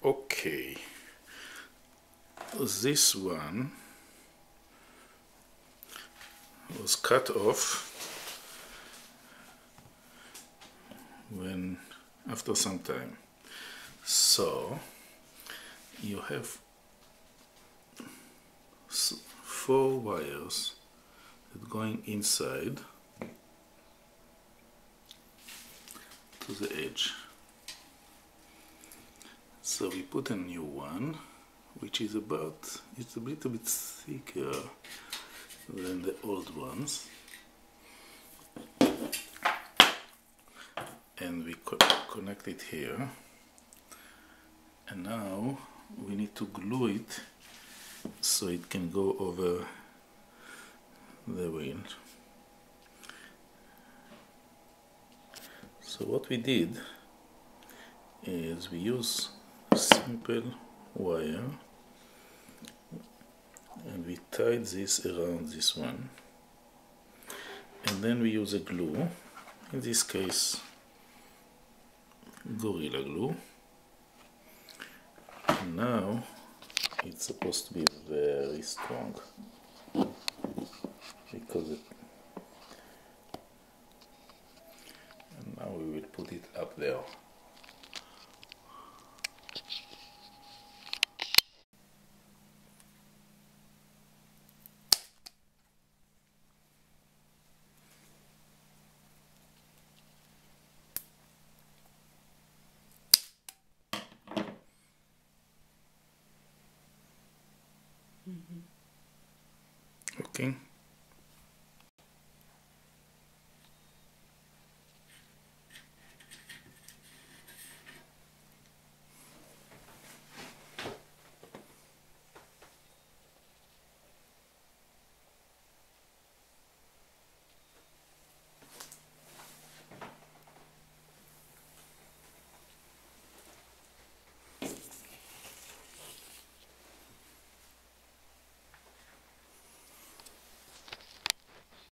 Okay, this one was cut off after some time. So you have 4 wires that going inside to the edge. So we put a new one, which is it's a little bit thicker than the old ones, and we connect it here, and now we need to glue it so it can go over the wheel. So what we did is we use simple wire and we tied this around this one, and then we use a glue, in this case Gorilla Glue, and now it's supposed to be very strong because and now we will put it up there. Okay.